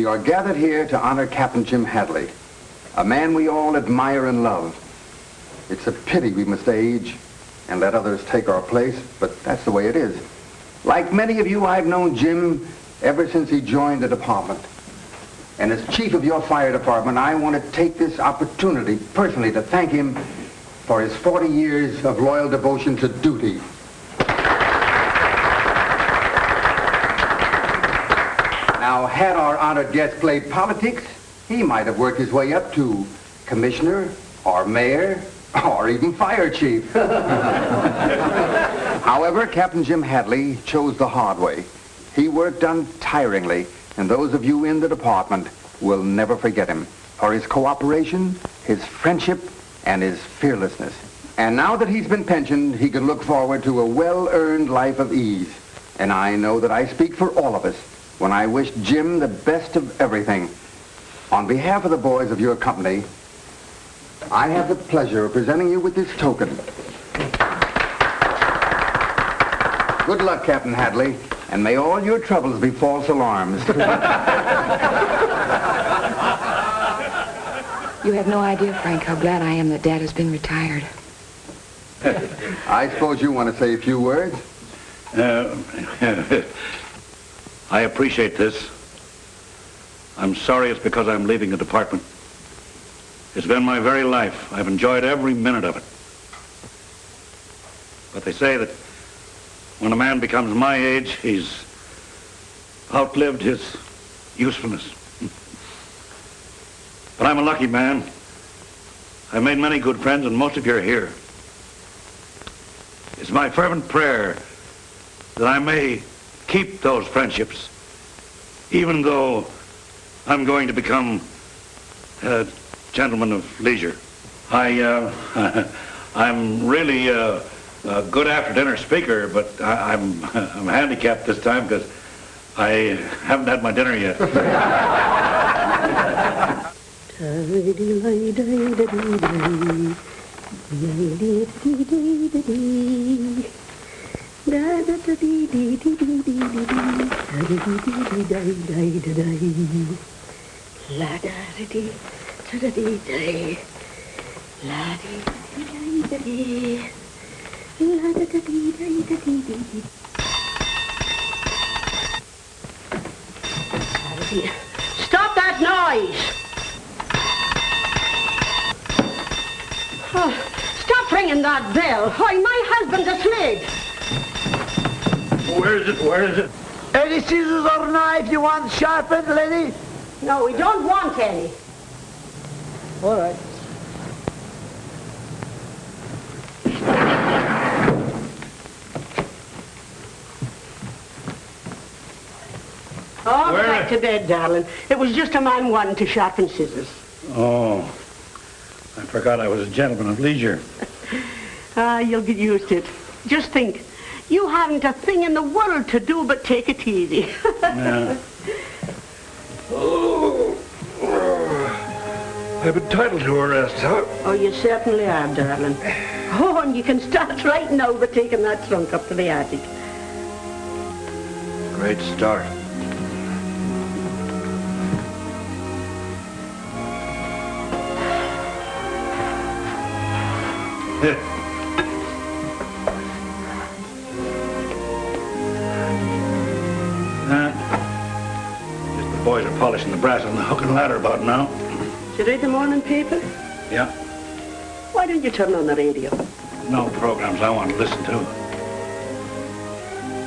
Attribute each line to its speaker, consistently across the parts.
Speaker 1: We are gathered here to honor Captain Jim Hadley, a man we all admire and love. It's a pity we must age and let others take our place, but that's the way it is. Like many of you, I've known Jim ever since he joined the department. And as chief of your fire department, I want to take this opportunity personally to thank him for his 40 years of loyal devotion to duty. Now, had our honored guest played politics, he might have worked his way up to commissioner or mayor or even fire chief. However, Captain Jim Hadley chose the hard way. He worked untiringly, and those of you in the department will never forget him for his cooperation, his friendship, and his fearlessness. And now that he's been pensioned, he can look forward to a well-earned life of ease. And I know that I speak for all of us when I wish Jim the best of everything. On behalf of the boys of your company, I have the pleasure of presenting you with this token. Good luck, Captain Hadley, and may all your troubles be false alarms.
Speaker 2: You have no idea, Frank, how glad I am that Dad has been retired.
Speaker 1: I suppose you want to say a few words?
Speaker 3: I appreciate this. I'm sorry it's because I'm leaving the department. It's been my very life. I've enjoyed every minute of it. But they say that when a man becomes my age, he's outlived his usefulness. But I'm a lucky man. I've made many good friends, and most of you are here. It's my fervent prayer that I may keep those friendships, even though I'm going to become a gentleman of leisure. I'm really a good after-dinner speaker, but I'm handicapped this time because I haven't had my dinner yet.
Speaker 4: Stop that noise! Oh, stop ringing that bell. Why, my husband's asleep.
Speaker 3: Where is it? Where is it?
Speaker 5: Any scissors or knife you want sharpened, lady?
Speaker 4: No, we don't want any.
Speaker 5: All right.
Speaker 4: Oh, back to bed, darling. It was just a man wanting to sharpen scissors.
Speaker 3: Oh, I forgot I was a gentleman of leisure.
Speaker 4: You'll get used to it. Just think, you haven't a thing in the world to do but take it easy.
Speaker 3: Yeah. Oh, I'm entitled to a rest, huh?
Speaker 4: Oh, you certainly are, darling. Oh, and you can start right now by taking that trunk up to the attic.
Speaker 3: Great start. Just the boys are polishing the brass on the hook and ladder about now.
Speaker 4: Did you read the morning paper?
Speaker 3: Yeah.
Speaker 4: Why don't you turn on the radio?
Speaker 3: No programs I want to listen to.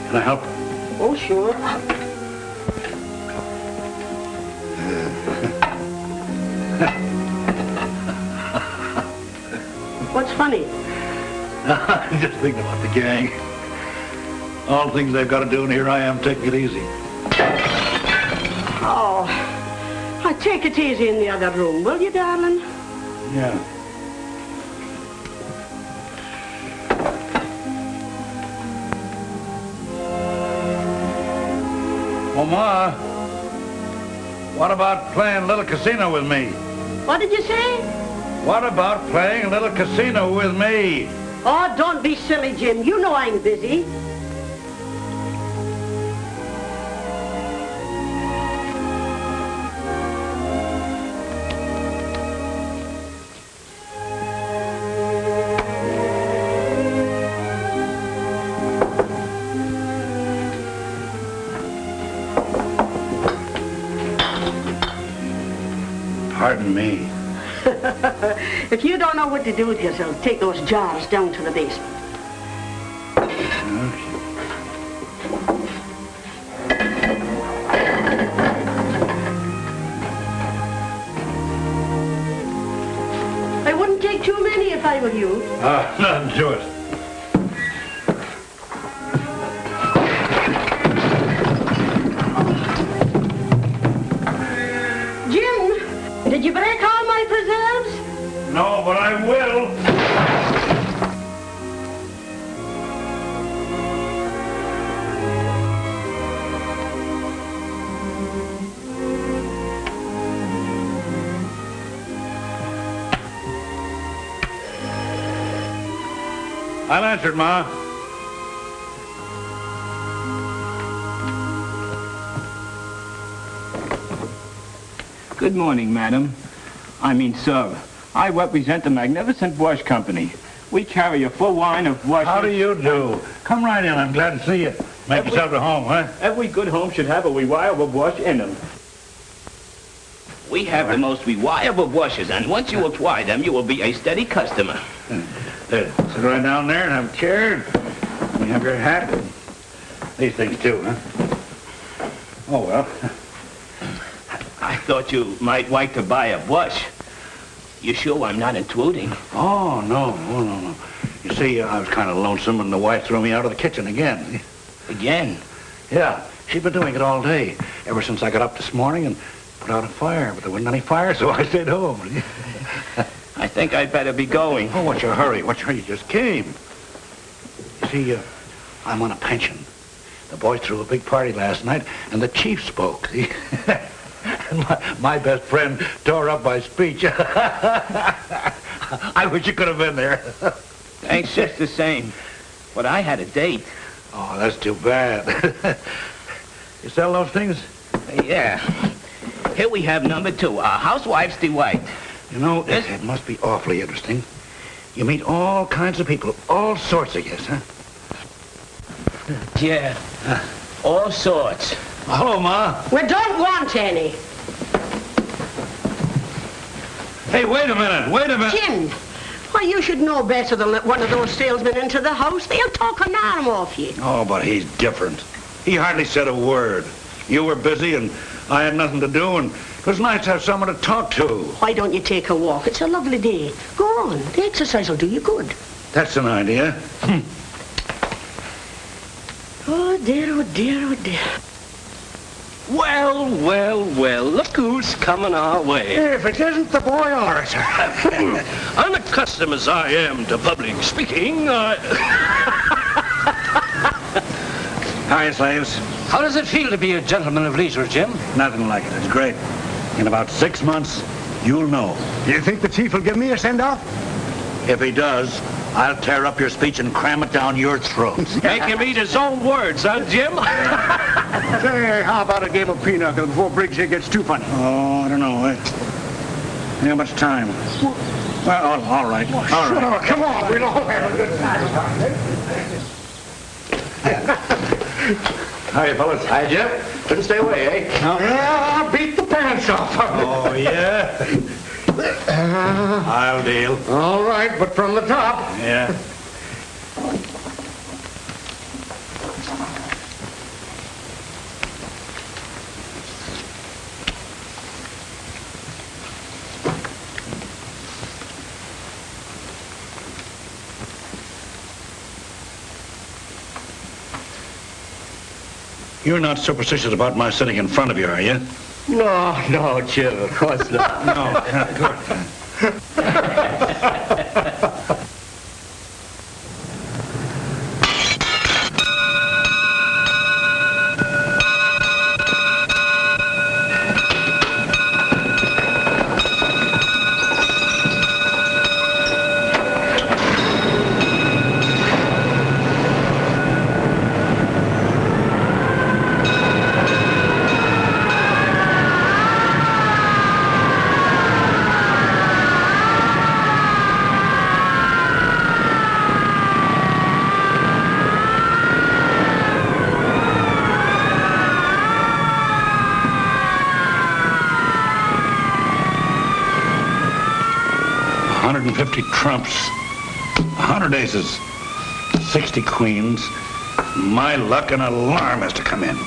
Speaker 3: Can I help?
Speaker 4: Oh, sure. What's funny?
Speaker 3: I'm just thinking about the gang. All things they've got to do, and here I am taking it easy.
Speaker 4: Oh, take it easy in the other room, will you, darling?
Speaker 3: Yeah. Well, Ma, what about playing a little casino with me?
Speaker 4: What did you say?
Speaker 3: What about playing a little casino with me?
Speaker 4: Oh, don't be silly, Jim. You know I'm busy.
Speaker 3: Pardon me.
Speaker 4: If you don't know what to do with yourself, take those jars down to the basement. I wouldn't take too many if I were you.
Speaker 3: Nothing to it.
Speaker 4: Jim, did you break all my preserves?
Speaker 3: No, but I will. I'll answer it, Ma.
Speaker 6: Good morning, madam. I mean, sir. I represent the Magnificent Wash Company. We carry a full line of washes.
Speaker 3: How do you do? Come right in. I'm glad to see you. Make yourself at home, huh?
Speaker 6: Every good home should have a reliable wash in them. We have the most reliable washes, and once you apply them, you will be a steady customer.
Speaker 3: There, sit right down there and have a chair. You have your hat. These things too, huh? Oh, well.
Speaker 6: I thought you might like to buy a wash. You sure I'm not intruding?
Speaker 3: Oh, no. You see, I was kind of lonesome and the wife threw me out of the kitchen again.
Speaker 6: Again?
Speaker 3: Yeah, she'd been doing it all day, ever since I got up this morning and put out a fire, but there wasn't any fire, so I stayed home.
Speaker 6: I think I'd better be going.
Speaker 3: Oh, what's your hurry? You just came. You see, I'm on a pension. The boys threw a big party last night, and the chief spoke. My best friend tore up my speech. I wish you could have been there.
Speaker 6: Thanks just the same. But I had a date.
Speaker 3: Oh, that's too bad. You sell those things?
Speaker 6: Yeah. Here we have number 2, Housewife's Delight.
Speaker 3: You know, it must be awfully interesting. You meet all kinds of people, all sorts of yes, huh?
Speaker 6: Yeah, all sorts.
Speaker 3: Hello, Ma.
Speaker 4: We don't want any.
Speaker 3: Hey, wait a minute.
Speaker 4: Jim, why, you should know better than let one of those salesmen into the house. They'll talk an arm off you.
Speaker 3: Oh, but he's different. He hardly said a word. You were busy, and I had nothing to do, and it was nice to have someone to talk to.
Speaker 4: Why don't you take a walk? It's a lovely day. Go on. The exercise will do you good.
Speaker 3: That's an idea.
Speaker 4: Oh, dear, oh, dear, oh, dear.
Speaker 7: Well, look who's coming our way.
Speaker 3: If it isn't the boy orator.
Speaker 7: Unaccustomed as I am to public speaking,
Speaker 3: Hi, slaves.
Speaker 7: How does it feel to be a gentleman of leisure, Jim?
Speaker 3: Nothing like it. It's great. In about 6 months, you'll know.
Speaker 1: You think the chief will give me a send-off?
Speaker 3: If he does, I'll tear up your speech and cram it down your throat.
Speaker 7: Make him eat his own words, huh, Jim?
Speaker 1: Say, how about a game of pinochle before Briggs here gets too funny?
Speaker 3: Oh, I don't know. How much time? Well, all right. All right.
Speaker 1: Oh, come on, we'll all have a good time.
Speaker 3: Hiya, fellas.
Speaker 7: Hi, Jim. Couldn't stay away, eh?
Speaker 1: Yeah, beat the pants off.
Speaker 3: Oh, yeah? I'll deal.
Speaker 1: All right, but from the top.
Speaker 3: Yeah. You're not superstitious about my sitting in front of you, are you?
Speaker 7: No, Jim, of course not.
Speaker 3: No. Good. 150 trumps, 100 aces, 60 queens. My luck, an alarm has to come in.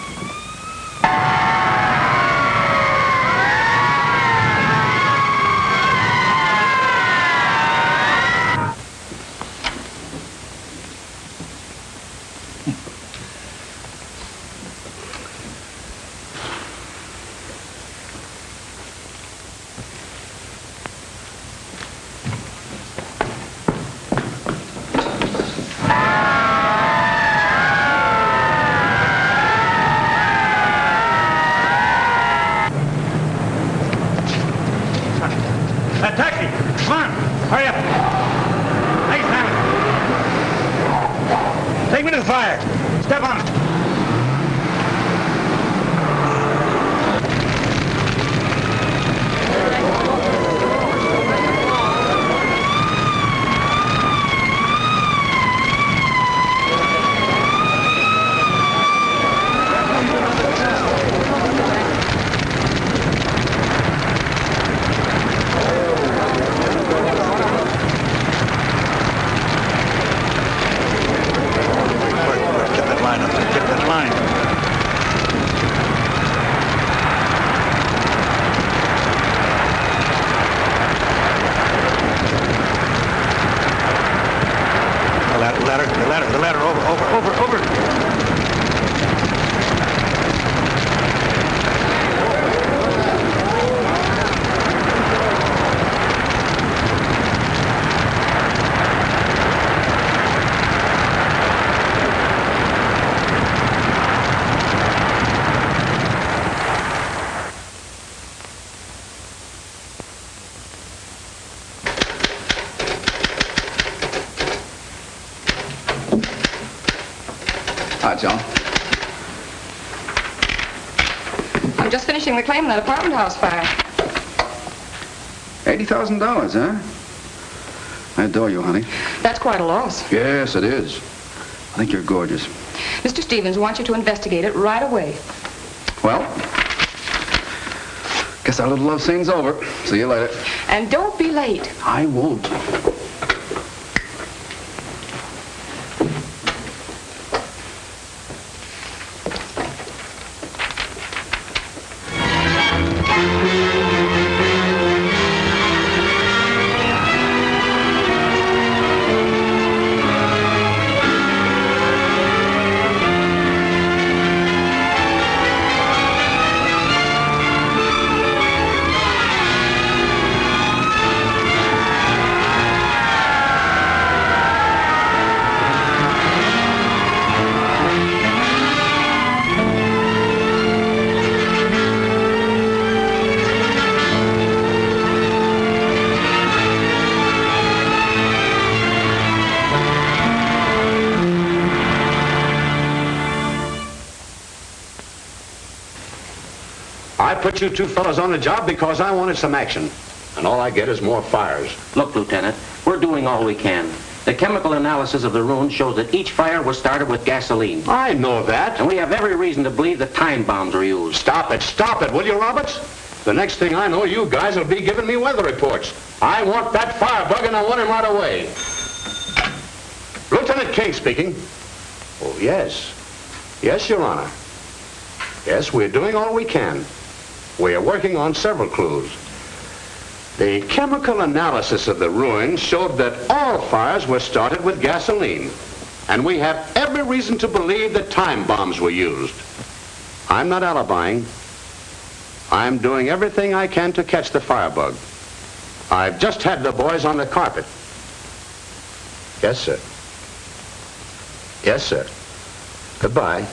Speaker 3: Taxi! Come on! Hurry up! Thanks, Simon. Take me to the fire. Step on it. The ladder, over.
Speaker 8: Hi, John.
Speaker 2: I'm just finishing the claim on that apartment house fire.
Speaker 8: $80,000, huh? I adore you, honey.
Speaker 2: That's quite a loss.
Speaker 8: Yes, it is. I think you're gorgeous.
Speaker 2: Mr. Stevens wants you to investigate it right away.
Speaker 8: Well, guess our little love scene's over. See you later.
Speaker 2: And don't be late.
Speaker 8: I won't.
Speaker 9: I put you two fellas on the job because I wanted some action. And all I get is more fires.
Speaker 6: Look, Lieutenant, we're doing all we can. The chemical analysis of the ruins shows that each fire was started with gasoline.
Speaker 9: I know that.
Speaker 6: And we have every reason to believe that time bombs were used.
Speaker 9: Stop it, will you, Roberts? The next thing I know, you guys will be giving me weather reports. I want that firebug and I want him right away. Lieutenant King speaking. Oh, yes. Yes, Your Honor. Yes, we're doing all we can. We are working on several clues. The chemical analysis of the ruins showed that all fires were started with gasoline. And we have every reason to believe that time bombs were used. I'm not alibying. I'm doing everything I can to catch the firebug. I've just had the boys on the carpet. Yes, sir. Yes, sir. Goodbye.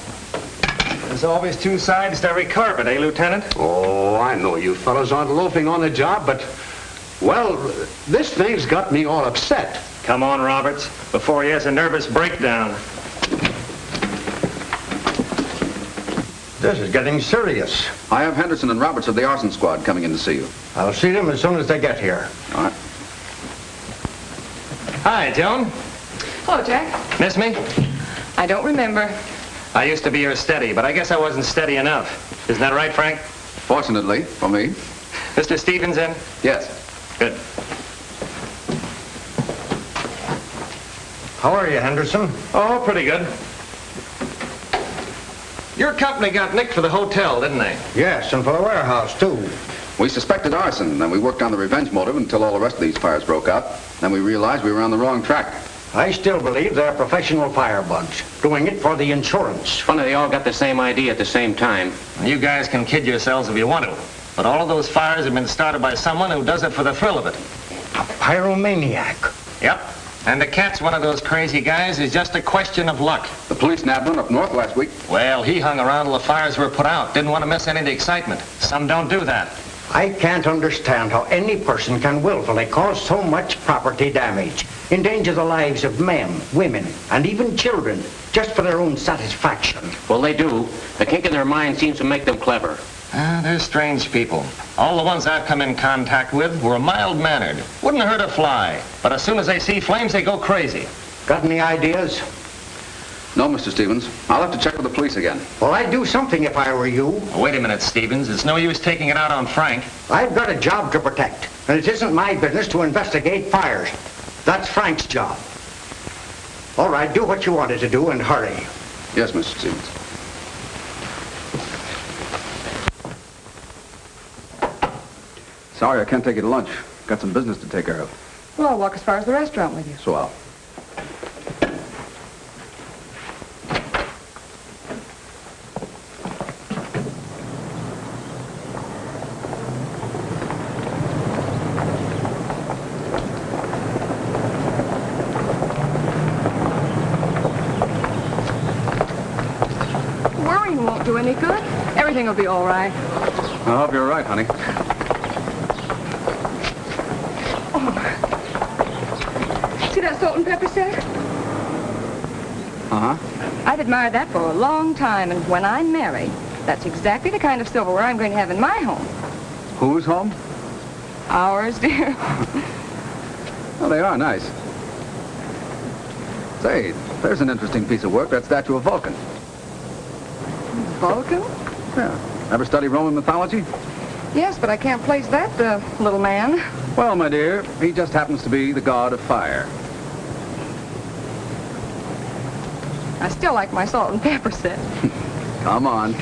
Speaker 10: There's always two sides to every carpet, eh, Lieutenant?
Speaker 9: Oh, I know you fellas aren't loafing on the job, but, well, this thing's got me all upset.
Speaker 10: Come on, Roberts, before he has a nervous breakdown.
Speaker 9: This is getting serious.
Speaker 8: I have Henderson and Roberts of the arson squad coming in to see you.
Speaker 9: I'll see them as soon as they get here.
Speaker 8: All right.
Speaker 10: Hi, Joan.
Speaker 2: Hello, Jack.
Speaker 10: Miss me?
Speaker 2: I don't remember.
Speaker 10: I used to be your steady, but I guess I wasn't steady enough. Isn't that right, Frank?
Speaker 8: Fortunately, for me.
Speaker 10: Mr. Stevens in?
Speaker 8: Yes.
Speaker 10: Good. How are you, Henderson?
Speaker 7: Oh, pretty good.
Speaker 10: Your company got nicked for the hotel, didn't they?
Speaker 9: Yes, and for the warehouse, too.
Speaker 8: We suspected arson, and we worked on the revenge motive until all the rest of these fires broke out. Then we realized we were on the wrong track.
Speaker 5: I still believe they're professional firebugs, doing it for the insurance.
Speaker 6: Funny they all got the same idea at the same time.
Speaker 10: You guys can kid yourselves if you want to. But all of those fires have been started by someone who does it for the thrill of it.
Speaker 5: A pyromaniac.
Speaker 10: Yep. And to catch one of those crazy guys is just a question of luck.
Speaker 8: The police nabbed one up north last week.
Speaker 10: Well, he hung around till the fires were put out. Didn't want to miss any of the excitement. Some don't do that.
Speaker 5: I can't understand how any person can willfully cause so much property damage, endanger the lives of men, women, and even children, just for their own satisfaction.
Speaker 6: Well, they do. The kink in their mind seems to make them clever.
Speaker 10: They're strange people. All the ones I've come in contact with were mild-mannered. Wouldn't hurt a fly. But as soon as they see flames, they go crazy.
Speaker 5: Got any ideas?
Speaker 8: No, Mr. Stevens. I'll have to check with the police again.
Speaker 5: Well, I'd do something if I were you.
Speaker 10: Wait a minute, Stevens. It's no use taking it out on Frank.
Speaker 5: I've got a job to protect, and it isn't my business to investigate fires. That's Frank's job. All right, do what you wanted to do and hurry.
Speaker 8: Yes, Mr. Stevens. Sorry, I can't take you to lunch. Got some business to take care of.
Speaker 2: Well, I'll walk as far as the restaurant with you.
Speaker 8: Swell.
Speaker 2: Worrying won't do any good. Everything will be all right.
Speaker 8: I hope you're right, honey.
Speaker 2: See that salt and pepper set?
Speaker 8: Uh-huh.
Speaker 2: I've admired that for a long time, and when I'm married, that's exactly the kind of silverware I'm going to have in my home.
Speaker 8: Whose home?
Speaker 2: Ours, dear.
Speaker 8: Well, they are nice. Say, there's an interesting piece of work, that statue of Vulcan.
Speaker 2: Vulcan?
Speaker 8: Yeah. Ever study Roman mythology?
Speaker 2: Yes, but I can't place that, little man.
Speaker 8: Well, my dear, he just happens to be the god of fire.
Speaker 2: I still like my salt and pepper set.
Speaker 8: Come on.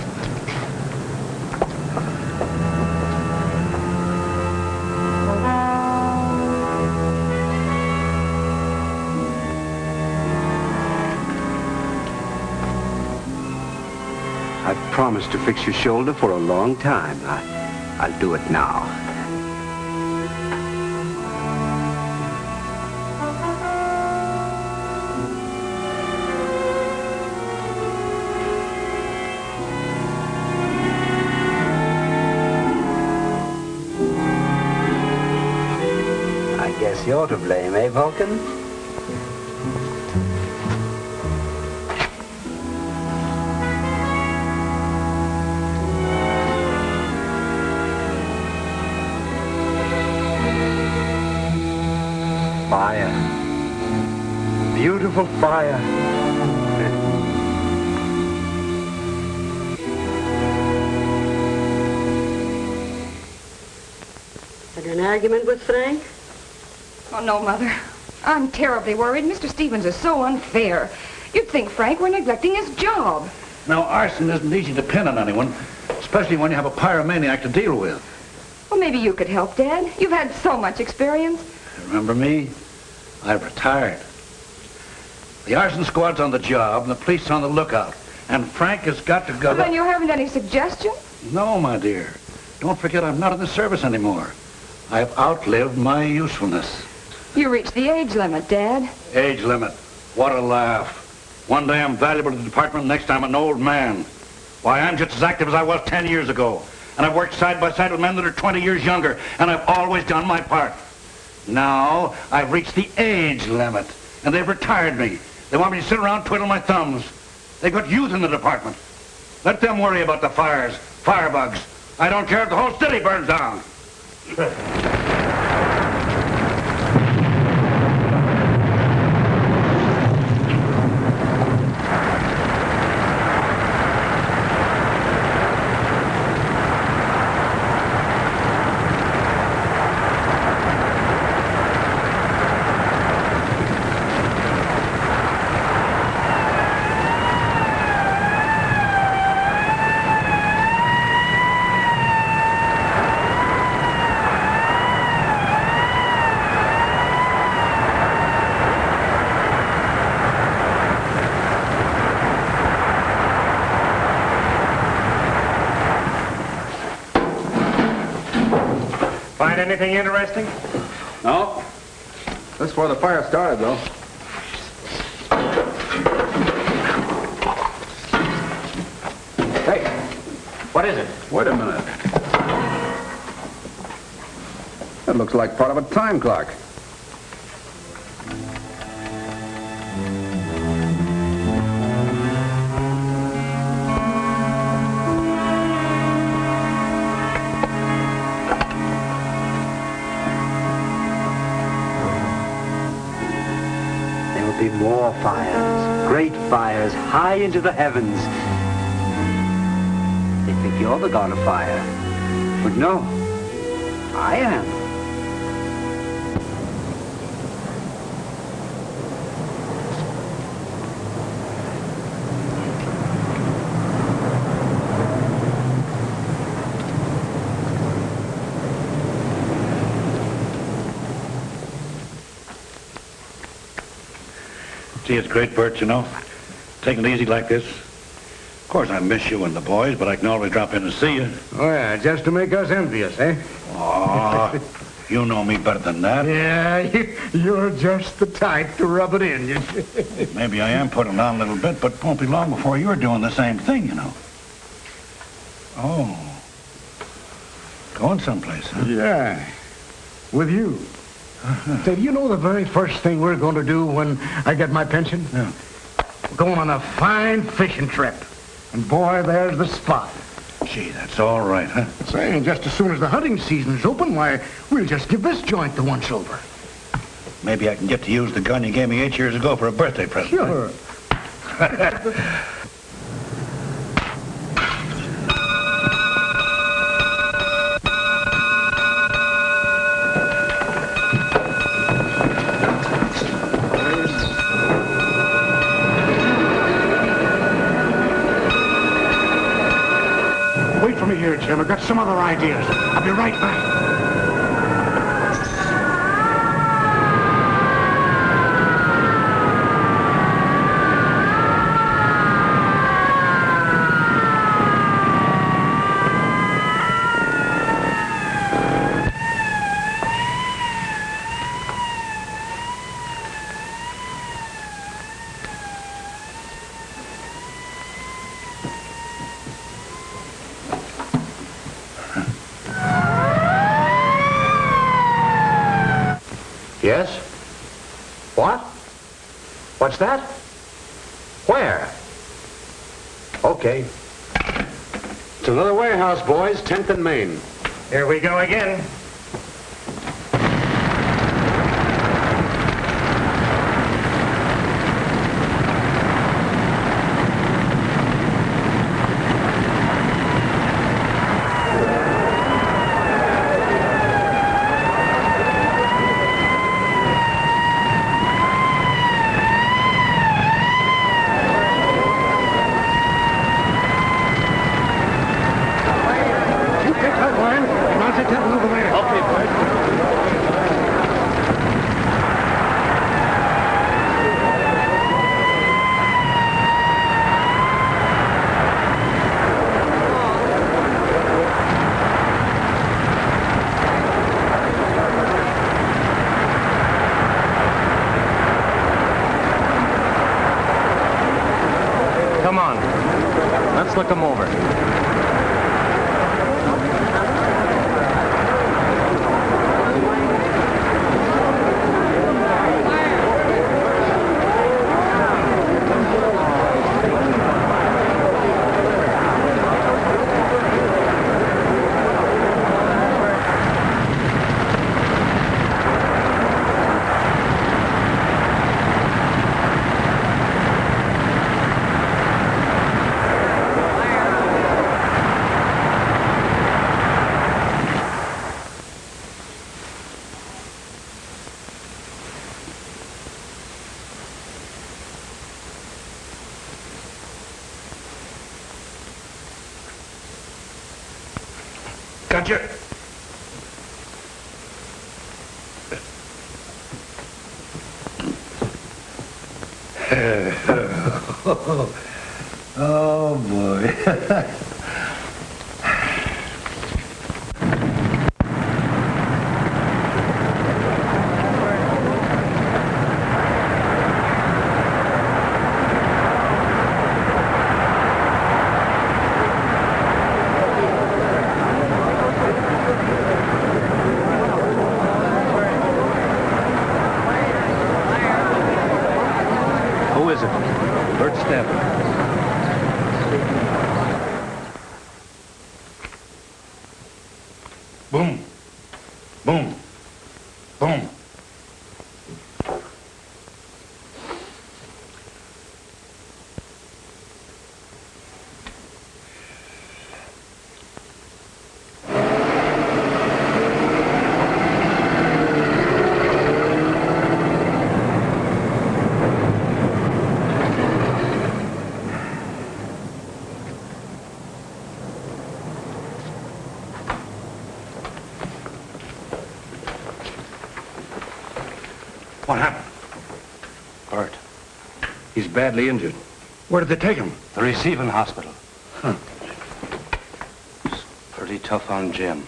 Speaker 11: I've promised to fix your shoulder for a long time. I'll do it now. I guess you're to blame, eh, Vulcan? Fire. Beautiful fire.
Speaker 4: Had an argument with Frank?
Speaker 2: Oh, no, Mother. I'm terribly worried. Mr. Stevens is so unfair. You'd think Frank were neglecting his job.
Speaker 3: Now, arson isn't easy to pin on anyone, especially when you have a pyromaniac to deal with.
Speaker 2: Well, maybe you could help, Dad. You've had so much experience.
Speaker 3: Remember me? I've retired. The arson squad's on the job, and the police on the lookout. And Frank has got to go...
Speaker 2: Well, then you haven't any suggestion?
Speaker 3: No, my dear. Don't forget I'm not in the service anymore. I've outlived my usefulness.
Speaker 2: You reached the age limit, Dad.
Speaker 3: Age limit. What a laugh. One day I'm valuable to the department, next time an old man. Why, I'm just as active as I was 10 years ago. And I've worked side by side with men that are 20 years younger, and I've always done my part. Now, I've reached the age limit, and they've retired me. They want me to sit around twiddling my thumbs. They've got youth in the department. Let them worry about the fires, firebugs. I don't care if the whole city burns down.
Speaker 12: anything interesting?
Speaker 8: No. That's where the fire started, though.
Speaker 10: Hey, what is it?
Speaker 8: Wait a minute. That looks like part of a time clock.
Speaker 11: There will be more fires, great fires, high into the heavens. They think you're the god of fire. But no, I am.
Speaker 3: Gee, it's great, Bert, you know. Taking it easy like this. Of course, I miss you and the boys, but I can always drop in and see you.
Speaker 12: Oh, yeah, just to make us envious, eh?
Speaker 3: Oh, you know me better than that.
Speaker 12: Yeah, you're just the type to rub it in.
Speaker 3: Maybe I am putting on a little bit, but it won't be long before you're doing the same thing, you know. Oh. Going someplace, huh?
Speaker 12: Yeah, with you. Say, do you know the very first thing we're going to do when I get my pension?
Speaker 3: Yeah.
Speaker 12: We're going on a fine fishing trip. And boy, there's the spot.
Speaker 3: Gee, that's all right, huh?
Speaker 12: Say, and just as soon as the hunting season's open, why, we'll just give this joint the once over.
Speaker 3: Maybe I can get to use the gun you gave me 8 years ago for a birthday present.
Speaker 12: Sure. Wait for me here, Jim. I've got some other ideas. I'll be right back.
Speaker 9: Yes? What? What's that? Where? Okay. It's another warehouse, boys. 10th and Main.
Speaker 12: Here we go again.
Speaker 10: Come on. Let's look them over.
Speaker 3: Gotcha. Oh, boy. is it? Bird step. Boom. Boom. Boom. What happened?
Speaker 13: Bert. He's badly injured.
Speaker 3: Where did they take him?
Speaker 13: The receiving hospital. Huh. It's pretty tough on Jim.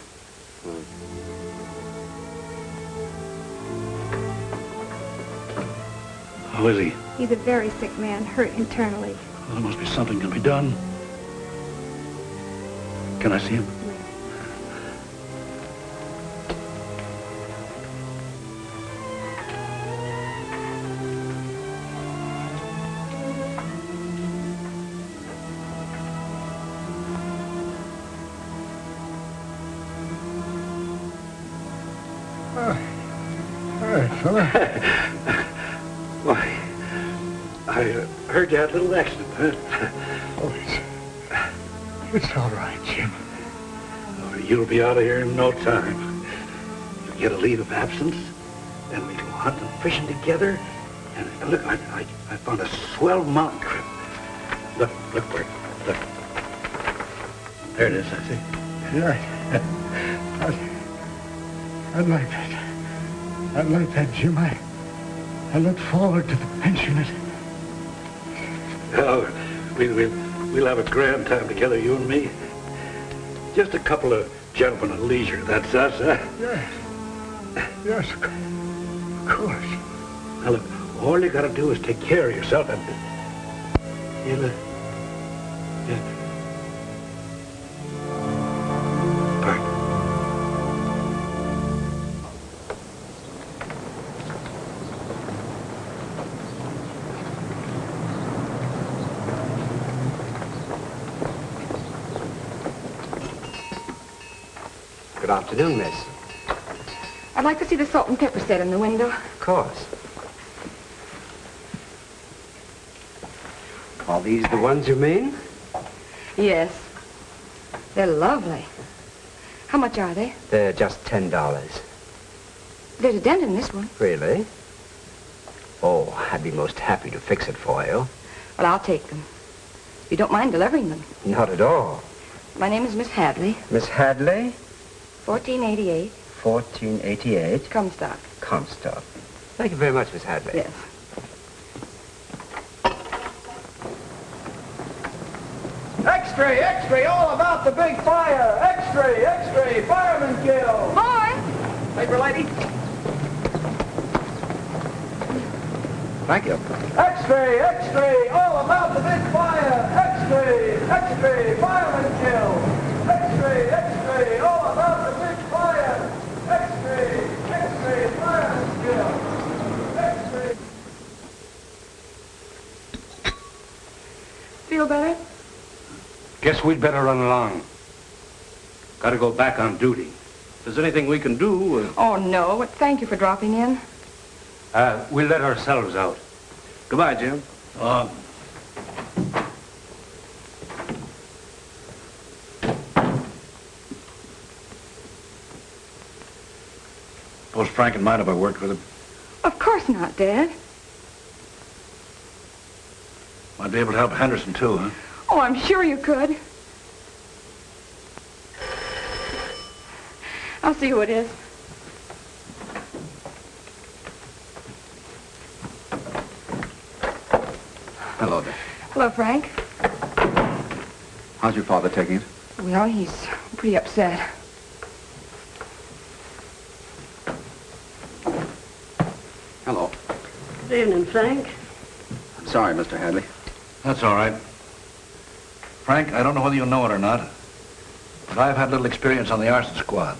Speaker 3: How is he?
Speaker 14: He's a very sick man, hurt internally.
Speaker 3: Well, there must be something can be done. Can I see him? Why, I heard you had a little accident, huh?
Speaker 12: Oh, it's all right, Jim.
Speaker 3: Oh, you'll be out of here in no time. You'll get a leave of absence, and we go hunting and fishing together. And look, I found a swell mountain trip. Look, Bert, look. There it is, I see.
Speaker 12: Yeah, I'd like that. I'd like that, Jim. I look forward to the pension.
Speaker 3: Oh, we'll have a grand time together, you and me. Just a couple of gentlemen at leisure, that's us, huh?
Speaker 12: Yes, of course.
Speaker 3: Now look, all you gotta do is take care of yourself and you'll,
Speaker 11: Good afternoon, miss.
Speaker 2: I'd like to see the salt and pepper set in the window.
Speaker 11: Of course. Are these the ones you mean?
Speaker 2: Yes. They're lovely. How much are they?
Speaker 11: They're just $10.
Speaker 2: There's a dent in this one.
Speaker 11: Really? Oh, I'd be most happy to fix it for you.
Speaker 2: Well, I'll take them. You don't mind delivering them?
Speaker 11: Not at all.
Speaker 2: My name is Miss Hadley.
Speaker 11: Miss Hadley?
Speaker 2: 1488.
Speaker 11: 1488.
Speaker 2: Comstock.
Speaker 11: Comstock. Thank you very much, Miss Hadley.
Speaker 2: Yes.
Speaker 15: X-ray, X-ray, all about the big fire. X-ray, X-ray, fireman kill.
Speaker 2: Boy!
Speaker 15: Paper lady.
Speaker 1: Thank you.
Speaker 15: X-ray, X-ray, all about the big fire. X-ray, X-ray, fireman kill. X-ray, X-ray, all about the big fire. X-ray, X-ray, fireman kill. X-ray.
Speaker 2: Feel better?
Speaker 3: Guess we'd better run along. Gotta go back on duty. If there's anything we can do...
Speaker 2: Oh, no. But thank you for dropping in.
Speaker 3: We'll let ourselves out. Goodbye, Jim. Suppose Frank would mind if I worked with him.
Speaker 2: Of course not, Dad.
Speaker 3: Might be able to help Henderson, too, huh?
Speaker 2: Oh, I'm sure you could. I'll see who it is.
Speaker 1: Hello there.
Speaker 2: Hello, Frank.
Speaker 1: How's your father taking it?
Speaker 2: Well, he's pretty upset.
Speaker 8: Hello.
Speaker 4: Good evening, Frank.
Speaker 8: Sorry, Mr. Hadley.
Speaker 3: That's all right. Frank, I don't know whether you know it or not, but I've had little experience on the arson squad.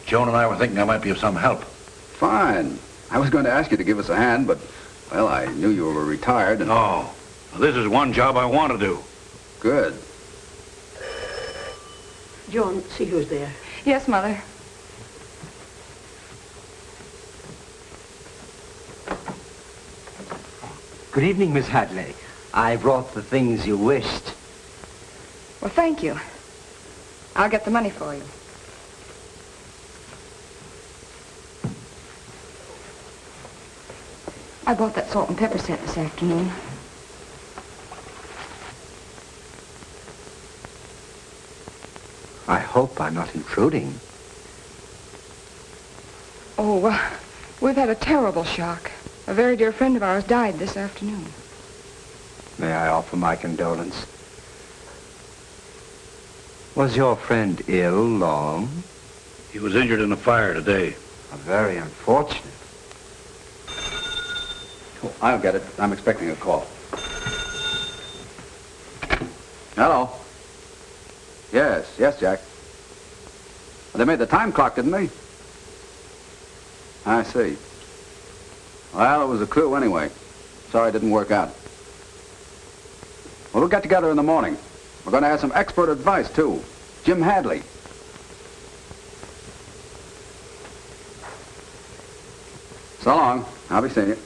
Speaker 3: Joan and I were thinking I might be of some help.
Speaker 8: Fine. I was going to ask you to give us a hand, but Well, I knew you were retired and...
Speaker 3: No. This is one job I want to do.
Speaker 8: Good.
Speaker 4: John, see who's there.
Speaker 2: Yes, Mother.
Speaker 11: Good evening, Miss Hadley. I brought the things you wished.
Speaker 2: Well, thank you. I'll get the money for you. I bought that salt and pepper set this afternoon.
Speaker 11: I hope I'm not intruding.
Speaker 2: Oh, we've had a terrible shock. A very dear friend of ours died this afternoon.
Speaker 11: May I offer my condolence? Was your friend ill long?
Speaker 3: He was injured in a fire today.
Speaker 11: Very unfortunate.
Speaker 8: Oh, I'll get it. I'm expecting a call. Hello. Yes, Jack. They made the time clock, didn't they? I see. Well, it was a clue anyway. Sorry it didn't work out. Well, we'll get together in the morning. We're going to have some expert advice, too. Jim Hadley. So long. I'll be seeing you.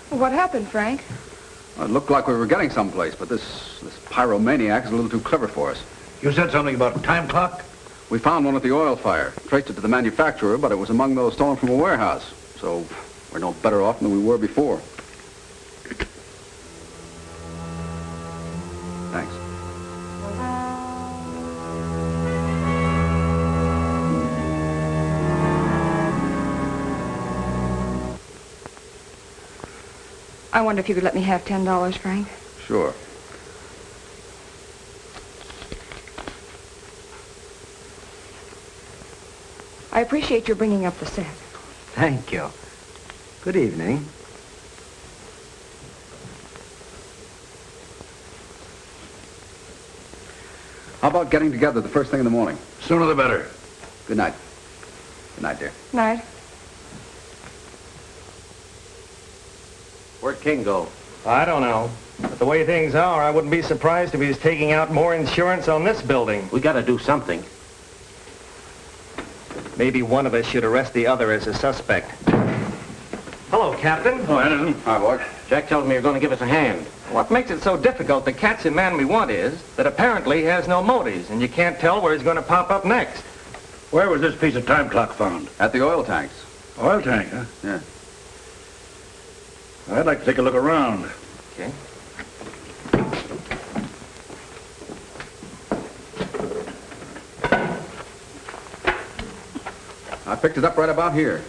Speaker 2: What happened, Frank?
Speaker 8: Well, it looked like we were getting someplace, but this pyromaniac is a little too clever for us.
Speaker 3: You said something about a time clock?
Speaker 8: We found one at the oil fire. Traced it to the manufacturer, but it was among those stolen from a warehouse. So we're no better off than we were before. Thanks.
Speaker 2: I wonder if you could let me have $10, Frank.
Speaker 8: Sure.
Speaker 2: I appreciate your bringing up the set.
Speaker 11: Thank you. Good evening.
Speaker 8: How about getting together the first thing in the morning?
Speaker 3: Sooner the better.
Speaker 8: Good night. Good night, dear.
Speaker 2: Night.
Speaker 10: Where'd King go?
Speaker 16: I don't know. But the way things are, I wouldn't be surprised if he's taking out more insurance on this building.
Speaker 5: We gotta do something.
Speaker 16: Maybe one of us should arrest the other as a suspect. Hello, Captain.
Speaker 3: Oh, Anderson.
Speaker 8: Hi, Ward.
Speaker 5: Jack tells me you're gonna give us a hand.
Speaker 16: What makes it so difficult to catch the man we want is that apparently he has no motives, and you can't tell where he's going to pop up next.
Speaker 3: Where was this piece of time clock found?
Speaker 8: At the oil tanks.
Speaker 3: Oil tank, huh?
Speaker 8: Yeah.
Speaker 3: I'd like to take a look around.
Speaker 16: Okay.
Speaker 8: I picked it up right about here.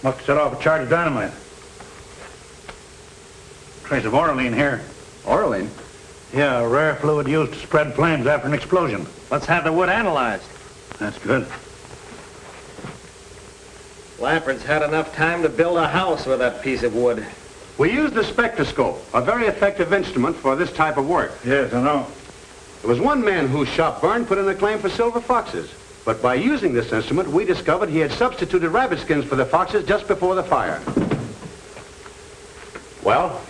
Speaker 3: Must have set off a charge of dynamite. Trace of oralene here.
Speaker 8: Oralene?
Speaker 3: Yeah, a rare fluid used to spread flames after an explosion.
Speaker 16: Let's have the wood analyzed.
Speaker 3: That's good.
Speaker 16: Lampard's had enough time to build a house with that piece of wood.
Speaker 9: We used the spectroscope, a very effective instrument for this type of work.
Speaker 3: Yes, I know.
Speaker 9: There was one man whose shop burned put in a claim for silver foxes. But by using this instrument, we discovered he had substituted rabbit skins for the foxes just before the fire. Well?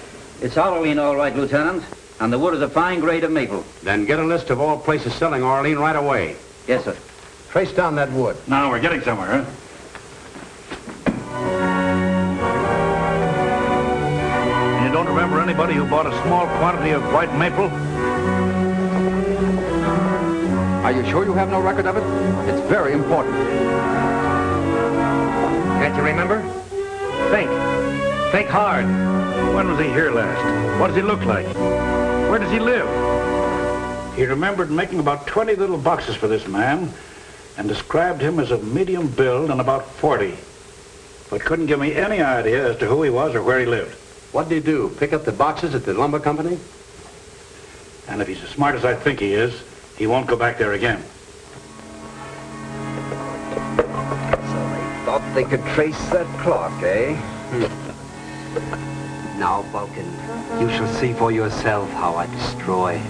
Speaker 17: It's Oralene, all right, Lieutenant. And the wood is a fine grade of maple.
Speaker 9: Then get a list of all places selling Oralene right away.
Speaker 17: Yes, sir.
Speaker 9: Trace down that wood.
Speaker 3: Now we're getting somewhere, huh? And you don't remember anybody who bought a small quantity of white maple?
Speaker 8: Are you sure you have no record of it? It's very important.
Speaker 16: Can't you remember? Think. Think hard.
Speaker 3: When was he here last? What does he look like? Where does he live? He remembered making about 20 little boxes for this man and described him as of medium build and about 40. But couldn't give me any idea as to who he was or where he lived.
Speaker 9: What did he do? Pick up the boxes at the lumber company?
Speaker 3: And if he's as smart as I think he is, he won't go back there again.
Speaker 11: So they thought they could trace that clock, eh? Now, Vulcan, you shall see for yourself how I destroy.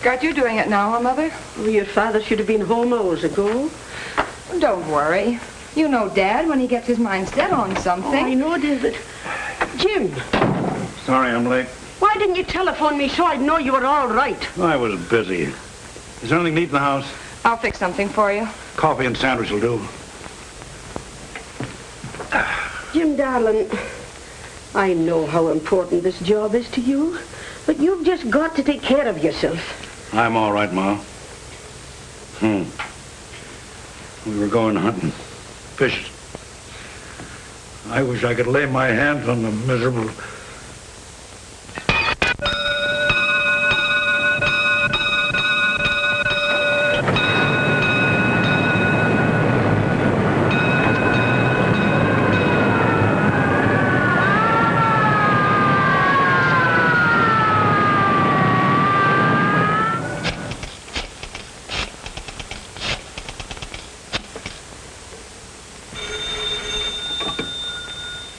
Speaker 2: got you doing it now, huh, Mother?
Speaker 4: Oh, your father should have been home hours ago.
Speaker 2: Don't worry. You know Dad when he gets his mind set on something.
Speaker 4: Oh, I know, David. Jim,
Speaker 3: Sorry I'm late.
Speaker 4: why didn't you telephone me so I'd know you were all right?
Speaker 3: I was busy. Is there anything to eat in the house?
Speaker 2: I'll fix something for you.
Speaker 3: Coffee and sandwich will do.
Speaker 4: Jim, darling, I know how important this job is to you, but you've just got to take care of yourself.
Speaker 3: I'm all right, Ma. We were going hunting. Fishing. I wish I could lay my hands on the miserable...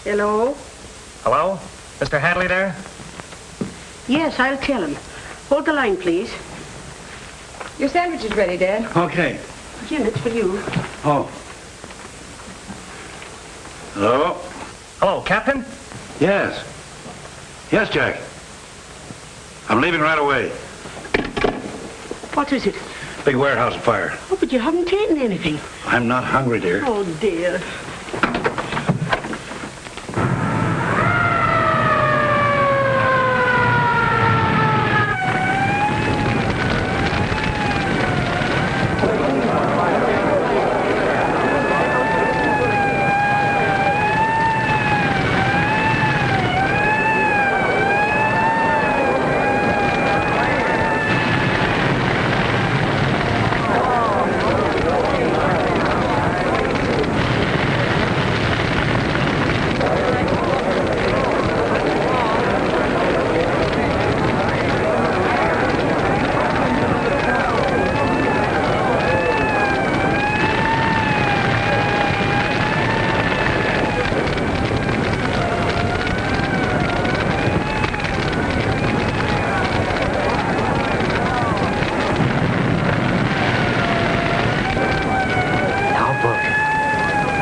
Speaker 4: Hello?
Speaker 16: Hello? Mr. Hadley there?
Speaker 4: Yes, I'll tell him. Hold the line, please.
Speaker 2: Your sandwich is ready, Dad.
Speaker 3: Okay.
Speaker 4: Jim, it's for you.
Speaker 3: Oh. Hello?
Speaker 16: Hello, Captain?
Speaker 3: Yes. Yes, Jack. I'm leaving right away.
Speaker 4: What is it?
Speaker 3: Big warehouse fire.
Speaker 4: Oh, but you haven't eaten anything.
Speaker 3: I'm not hungry, dear.
Speaker 4: Oh, dear.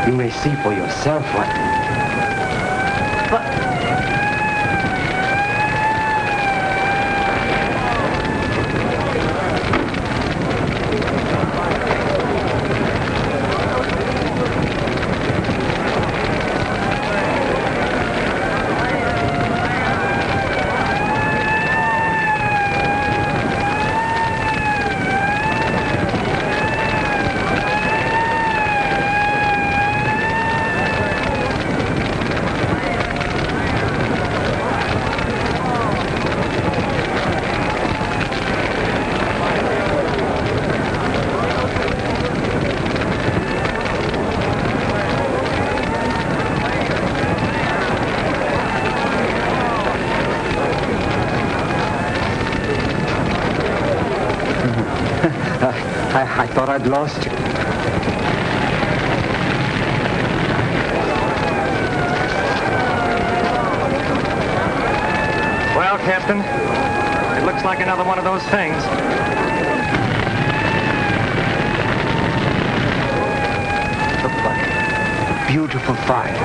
Speaker 11: You may see for yourself what... I thought I'd lost you.
Speaker 16: Well, Captain, it looks like another one of those things.
Speaker 11: Look like beautiful fire.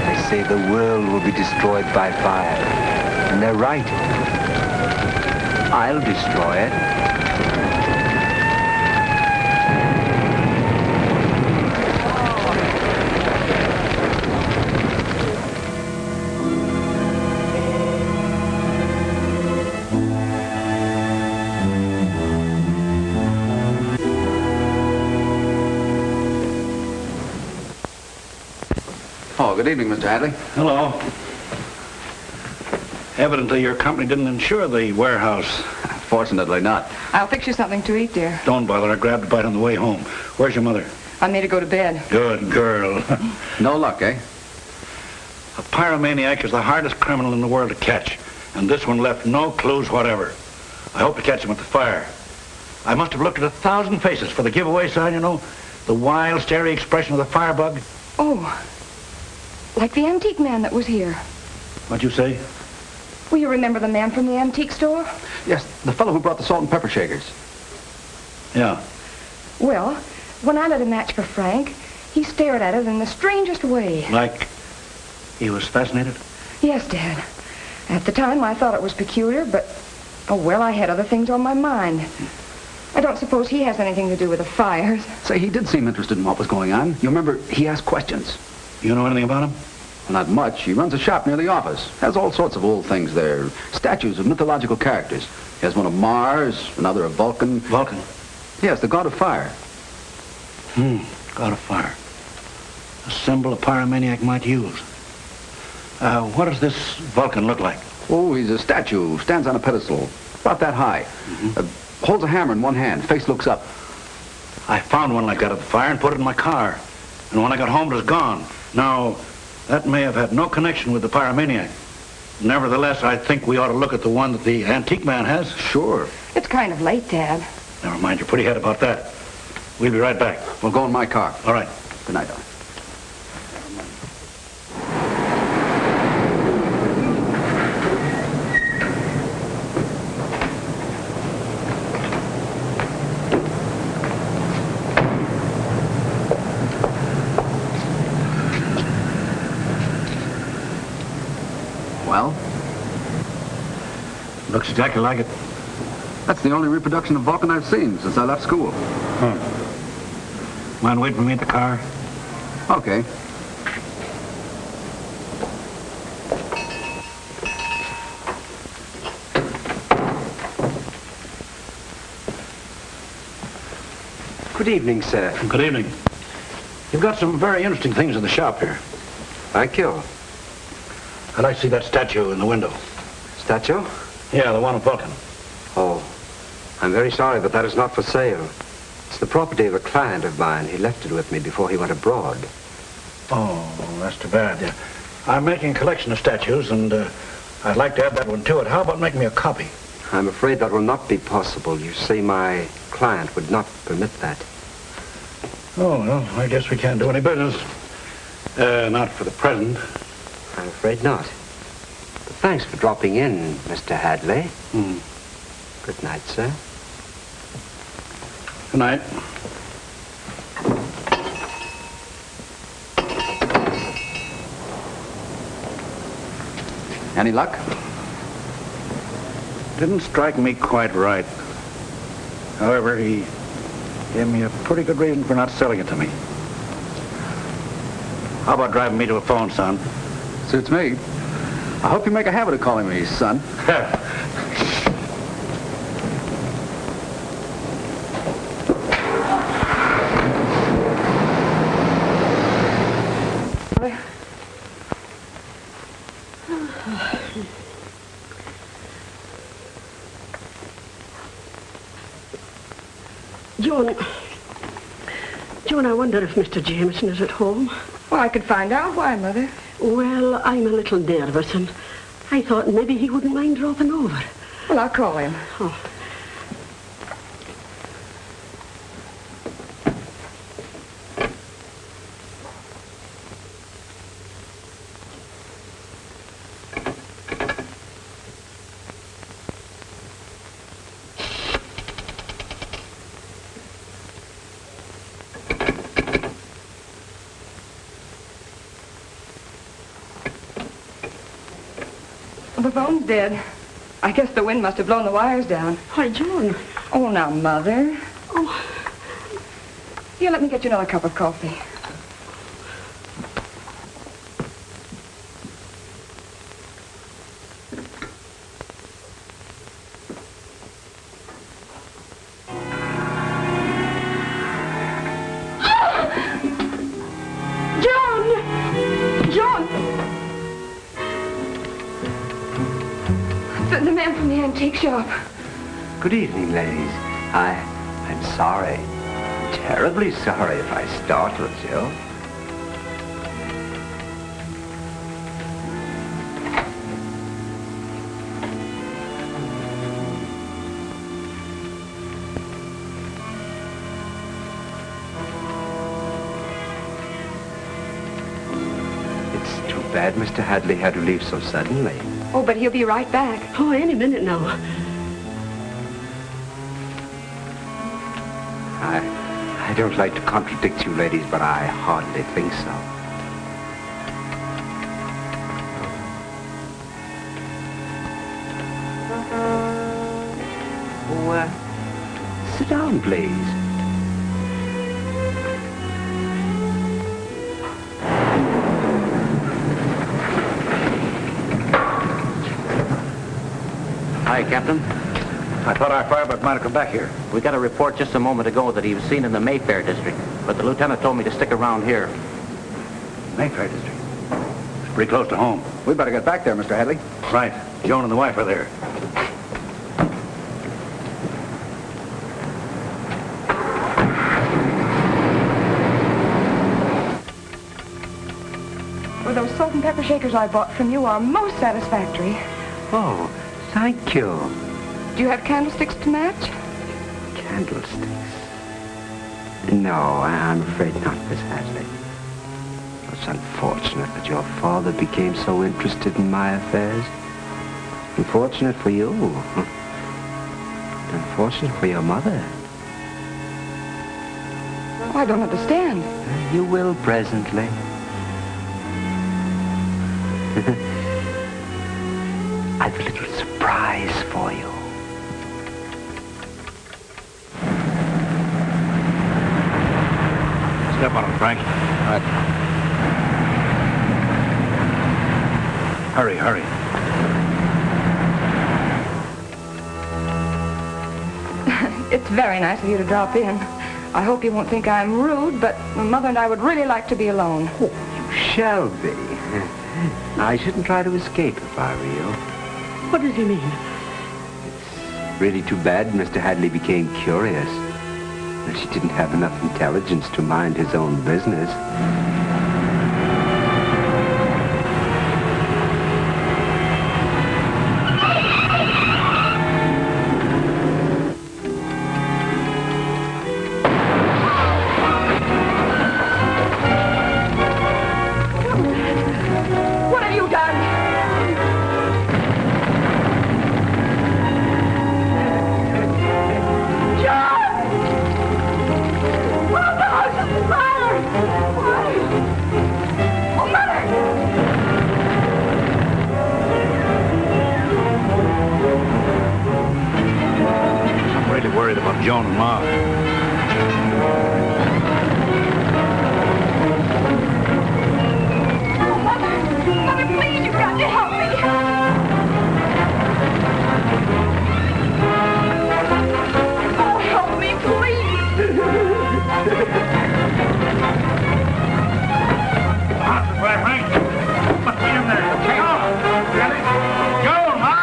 Speaker 11: They say the world will be destroyed by fire. And they're right. I'll destroy it.
Speaker 8: Oh, good evening, Mr. Hadley.
Speaker 3: Hello. Evidently, your company didn't insure the warehouse.
Speaker 8: Fortunately not.
Speaker 2: I'll fix you something to eat, dear.
Speaker 3: Don't bother. I grabbed a bite on the way home. Where's your mother?
Speaker 2: I made her go to bed.
Speaker 3: Good girl.
Speaker 8: No luck, eh?
Speaker 3: A pyromaniac is the hardest criminal in the world to catch, and this one left no clues whatever. I hope to catch him at the fire. I must have looked at 1,000 faces for the giveaway sign, you know, the wild, starry expression of the firebug.
Speaker 2: Oh, like the antique man that was here.
Speaker 3: What'd you say?
Speaker 2: Will you remember the man from the antique store?
Speaker 8: Yes, the fellow who brought the salt and pepper shakers. Yeah.
Speaker 2: Well, when I lit a match for Frank, he stared at it in the strangest way.
Speaker 3: Like he was fascinated?
Speaker 2: Yes, Dad. At the time, I thought it was peculiar, but, oh, well, I had other things on my mind. I don't suppose he has anything to do with the fires.
Speaker 8: Say, he did seem interested in what was going on. You remember, he asked questions.
Speaker 3: You know anything about him?
Speaker 8: Not much. He runs a shop near the office. Has all sorts of old things there. Statues of mythological characters. He has one of Mars, another of Vulcan.
Speaker 3: Vulcan?
Speaker 8: Yes, the god of fire.
Speaker 3: God of fire. A symbol a pyromaniac might use. What does this Vulcan look like?
Speaker 8: Oh, he's a statue. Stands on a pedestal. About that high. Holds a hammer in one hand. Face looks up.
Speaker 3: I found one like that at the fire and put it in my car. And when I got home, it was gone. Now, that may have had no connection with the pyromaniac. Nevertheless, I think we ought to look at the one that the antique man has.
Speaker 8: Sure.
Speaker 2: It's kind of late, Dad.
Speaker 3: Never mind your pretty head about that. We'll be right back.
Speaker 8: We'll go in my car.
Speaker 3: All right.
Speaker 8: Good night, darling. Well?
Speaker 3: Looks exactly like it.
Speaker 8: That's the only reproduction of Vulcan I've seen since I left school.
Speaker 3: Mind waiting for me at the car?
Speaker 8: Okay.
Speaker 11: Good evening, sir.
Speaker 3: Good evening. You've got some very interesting things in the shop here.
Speaker 11: Thank you.
Speaker 3: I'd like to see that statue in the window.
Speaker 11: Statue?
Speaker 3: Yeah, the one of Vulcan.
Speaker 11: Oh, I'm very sorry, but that is not for sale. It's the property of a client of mine. He left it with me before he went abroad.
Speaker 3: Oh, that's too bad. Yeah. I'm making a collection of statues, and I'd like to add that one to it. How about making me a copy?
Speaker 11: I'm afraid that will not be possible. You see, my client would not permit that.
Speaker 3: Oh, well, I guess we can't do any business. Not for the present.
Speaker 11: I'm afraid not. But thanks for dropping in, Mr. Hadley. Good night, sir.
Speaker 3: Good night.
Speaker 8: Any luck?
Speaker 3: Didn't strike me quite right. However, he gave me a pretty good reason for not selling it to me. How about driving me to a phone, son?
Speaker 8: Suits me. I hope you make a habit of calling me son.
Speaker 4: John, I wonder if Mr. Jameson is at home.
Speaker 2: Well, I could find out. Why, Mother?
Speaker 4: Well, I'm a little nervous, and I thought maybe he wouldn't mind dropping over.
Speaker 2: Well, I'll call him.
Speaker 4: Oh.
Speaker 2: The phone's dead. I guess the wind must have blown the wires down.
Speaker 4: Why, John.
Speaker 2: Oh, now, Mother.
Speaker 4: Oh.
Speaker 2: Here, let me get you another cup of coffee. The man from the antique shop.
Speaker 11: Good evening, ladies. I'm sorry. Terribly sorry if I startled you. It's too bad Mr. Hadley had to leave so suddenly.
Speaker 2: Oh, but he'll be right back.
Speaker 4: Oh, any minute now.
Speaker 11: I don't like to contradict you ladies, but I hardly think so. Oh, sit down, please.
Speaker 17: Hi, Captain.
Speaker 3: I thought our firefighter might have come back here.
Speaker 17: We got a report just a moment ago that he was seen in the Mayfair district, but the lieutenant told me to stick around here.
Speaker 3: Mayfair district. It's pretty close to home.
Speaker 8: We better get back there, Mr. Hadley.
Speaker 3: Right. Joan and the wife are there.
Speaker 2: Well, those salt and pepper shakers I bought from you are most satisfactory.
Speaker 11: Oh, thank you.
Speaker 2: Do you have candlesticks to match?
Speaker 11: Candlesticks? No, I'm afraid not, Miss Hadley. It's unfortunate that your father became so interested in my affairs. Unfortunate for you. Unfortunate for your mother.
Speaker 2: Oh, I don't understand.
Speaker 11: You will presently. I've a little surprise for you.
Speaker 3: Step on him, Frank. All right. Hurry, hurry.
Speaker 2: It's very nice of you to drop in. I hope you won't think I'm rude, but Mother and I would really like to be alone.
Speaker 11: Oh, you shall be. I shouldn't try to escape if I were you.
Speaker 4: What does he mean?
Speaker 11: It's really too bad Mr. Hadley became curious. That she didn't have enough intelligence to mind his own business.
Speaker 2: What have you done? John! What the house is fire? Why? Oh, Mother!
Speaker 3: I'm really worried about Joan and Ma.
Speaker 2: Mother, please, you've got to help me. Oh, help me, please.
Speaker 3: Right, Frank. Must be in there. Take off. Joan, Ma!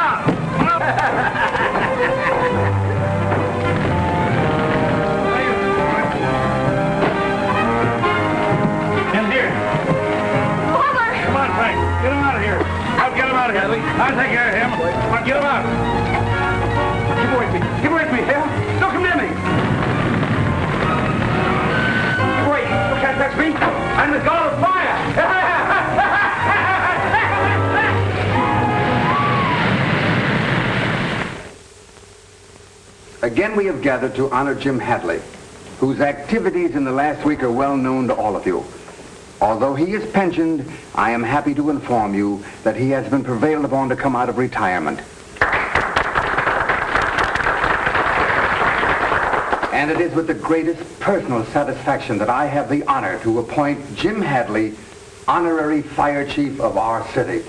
Speaker 3: Come in here.
Speaker 2: Mother!
Speaker 3: Come on, Frank. Get him out of here. I'll get him out of here. I'll take care of him. Come on, get him out.
Speaker 8: Keep away from me. Keep away from me, Hale. Don't come near me. Keep away. You can't touch me. I'm the god of fire.
Speaker 1: Again, we have gathered to honor Jim Hadley, whose activities in the last week are well known to all of you. Although he is pensioned, I am happy to inform you that he has been prevailed upon to come out of retirement. And it is with the greatest personal satisfaction that I have the honor to appoint Jim Hadley honorary fire chief of our city.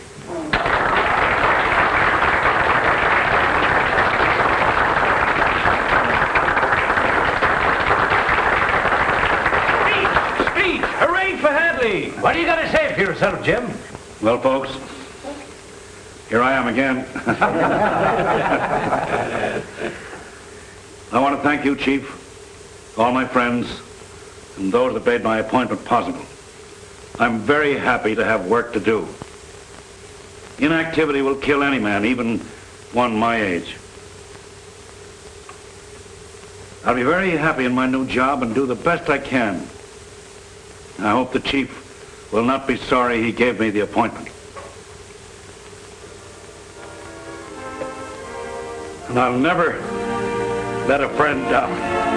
Speaker 3: Speech! Hooray for Hadley! What do you got to say for yourself, Jim? Well, folks, here I am again. I want to thank you, Chief, all my friends, and those that made my appointment possible. I'm very happy to have work to do. Inactivity will kill any man, even one my age. I'll be very happy in my new job and do the best I can. I hope the chief will not be sorry he gave me the appointment. And I'll never let a friend down.